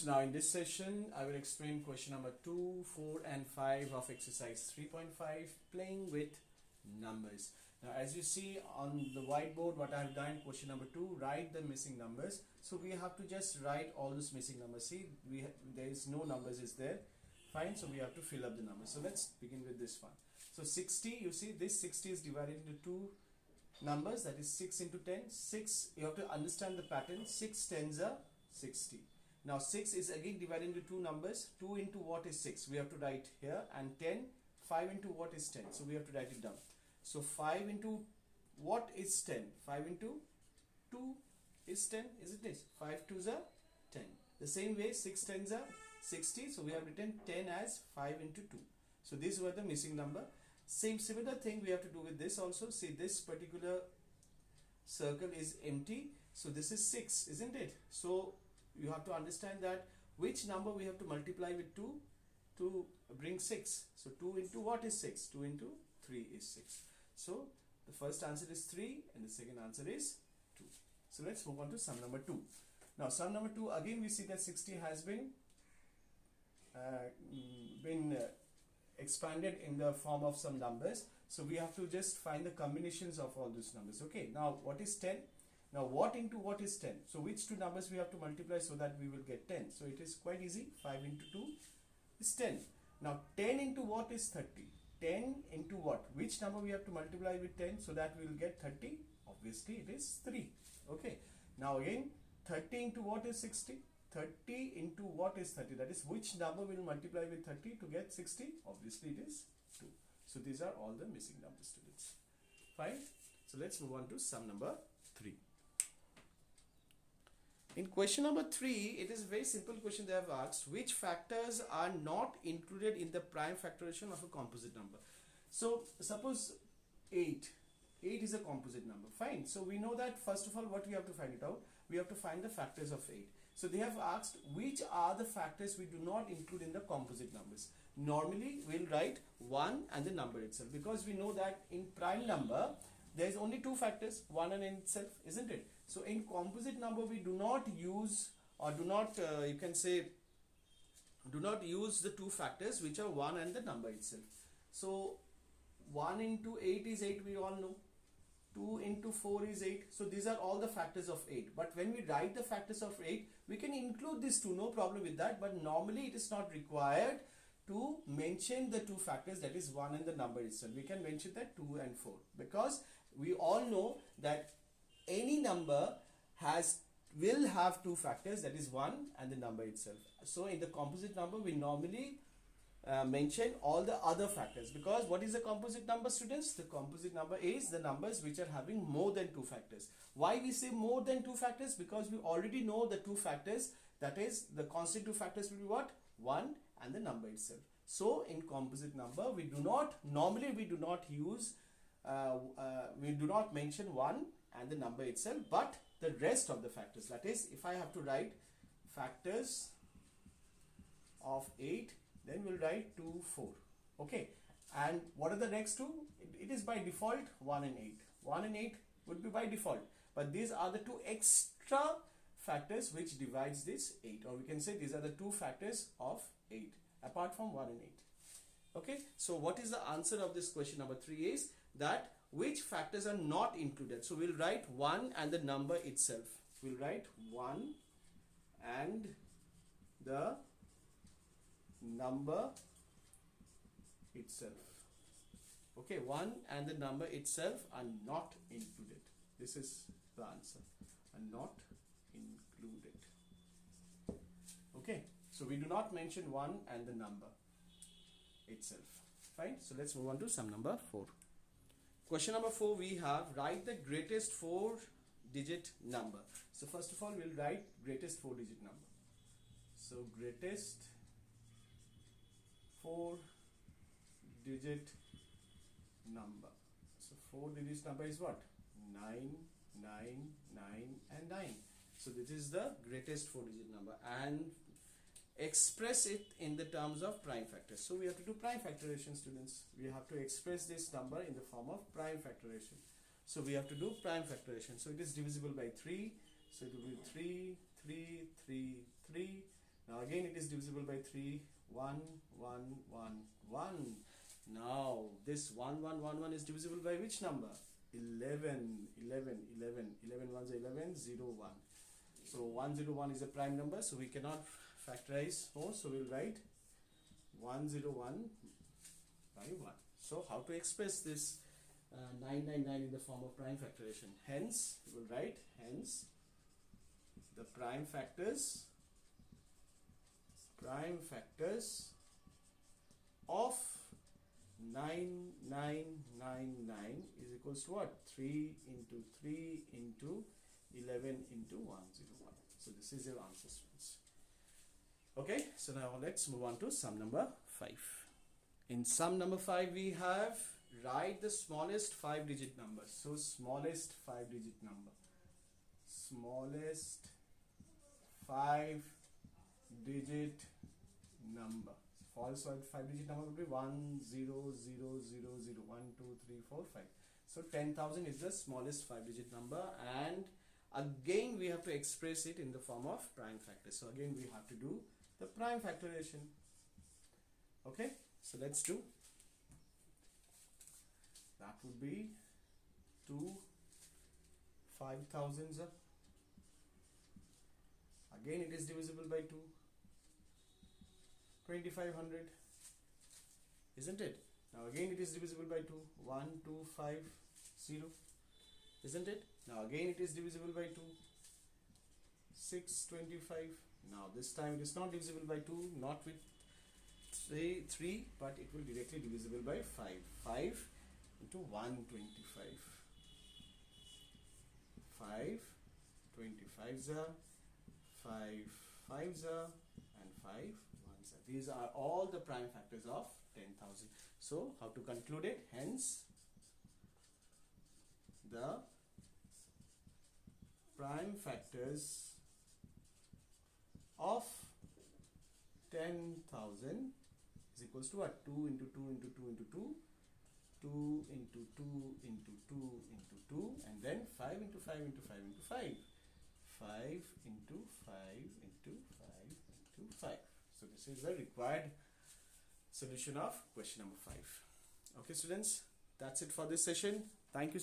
Now in this session I will explain question number 2, 4 and 5 of exercise 3.5 playing with numbers. Now as you see on the whiteboard what I have done, question number 2, write the missing numbers. So we have to just write all those missing numbers. See, there is no numbers is there. Fine, so we have to fill up the numbers. So let's begin with this one. So 60, you see this 60 is divided into two numbers, that is 6 into 10. 6, you have to understand the pattern. 6 tens are 60. Now 6 is again divided into two numbers. 2 into what is 6? We have to write here. And 10, 5 into what is 10? So we have to write it down. So 5 into what is 10? 5 into 2 is 10, isn't it? 5 2s are 10. The same way 6 tens are 60. So we have written 10 as 5 into 2. So these were the missing number. Same similar thing we have to do with this also. See, this particular circle is empty. So this is 6, isn't it? So you have to understand that which number we have to multiply with 2 to bring 6. So 2 into what is 6? 2 into 3 is 6. So the first answer is 3 and the second answer is 2. So let's move on to sum number 2. Now sum number 2, again we see that 60 has been expanded in the form of some numbers. So we have to just find the combinations of all these numbers. Okay, now what is 10? Now what into what is 10? So which two numbers we have to multiply so that we will get 10? So it is quite easy. 5 into 2 is 10. Now 10 into what is 30? 10 into what? Which number we have to multiply with 10 so that we will get 30? Obviously it is 3. Okay. Now again 30 into what is 60? 30 into what is 30? That is, which number will multiply with 30 to get 60? Obviously it is 2. So these are all the missing numbers, students. Fine. So let's move on to sum number 3. In question number 3, it is a very simple question they have asked. Which factors are not included in the prime factorization of a composite number? So suppose 8. 8 is a composite number. Fine. So we know that first of all what we have to find it out. We have to find the factors of 8. So they have asked which are the factors we do not include in the composite numbers. Normally we'll write 1 and the number itself, because we know that in prime number there is only two factors, 1 and n itself, isn't it? So in composite number we do not use, or do not you can say do not use the two factors which are 1 and the number itself. So 1 into 8 is 8, we all know. 2 into 4 is 8. So these are all the factors of 8. But when we write the factors of 8, we can include these two, no problem with that. But normally it is not required to mention the two factors, that is 1 and the number itself. We can mention that 2 and 4, because we all know that any number will have two factors, that is 1 and the number itself. So in the composite number we normally mention all the other factors, because what is the composite number, students? The composite number is the numbers which are having more than two factors. Why we say more than two factors? Because we already know the two factors, that is the constant two factors will be what? 1 and the number itself. So in composite number we do not use we do not mention 1 and the number itself, but the rest of the factors. That is, if I have to write factors of 8, then we'll write 2, 4. Okay. And what are the next two? It is by default 1 and 8. 1 and 8 would be by default. But these are the two extra factors which divides this 8. Or we can say these are the two factors of 8 apart from 1 and 8. Okay. So what is the answer of this question number 3 is that which factors are not included. So we'll write 1 and the number itself. We'll write 1 and the number itself. Okay, 1 and the number itself are not included. This is the answer. Are not included. Okay, so we do not mention 1 and the number itself. Fine. So let's move on to sum number 4. Question number 4, we have write the greatest 4-digit number. So first of all we'll write greatest 4-digit number. So greatest 4-digit number. So 4 digits number is what? 9, 9, 9 and 9. So this is the greatest 4-digit number, and express it in the terms of prime factors. So we have to do prime factorization, students. We have to express this number in the form of prime factorization. So we have to do prime factorization. So it is divisible by 3. So it will be 3, 3, 3, 3. again it is divisible by 3. 1 1 1 1. Now this 1 1 1 1 is divisible by which number? 11 11 11. 11 ones are 11. 0 1. So 101 is a prime number, so we cannot factorize more, so we'll write 101 by 1. So how to express this 999 in the form of prime factorization? Hence we will write, hence the prime factors of 9999 is equals to what? 3 into 3 into 11 into 101. So this is your answer, students. Okay, so now let's move on to sum number 5. In sum number 5 we have write the smallest 5-digit number. So smallest 5-digit number. Smallest 5-digit number. False 5-digit number will be 1 0 0 0 0 1 2 3 4 5. So 10,000 is the smallest 5-digit number, and again we have to express it in the form of prime factors. So again we have to do the prime factorization. Okay, so let's do. That would be 2 5,000s. Again it is divisible by 2. 2500, isn't it? Now again it is divisible by 2. 1 2 5 0, isn't it? Now again it is divisible by 2. 625. Now this time it is not divisible by 2, not with 3, but it will directly divisible by 5. 5 into 125. 5 25s are 5 5s are and 5 1s are. These are all the prime factors of 10,000. So how to conclude it? Hence the prime factors of 10,000 is equals to what? 2 into 2 into 2 into 2, 2 into 2 into 2 into 2, and then 5 into 5 into 5 into 5. 5 into 5 into 5 into 5. So this is the required solution of question number 5. Okay students, that's it for this session. Thank you.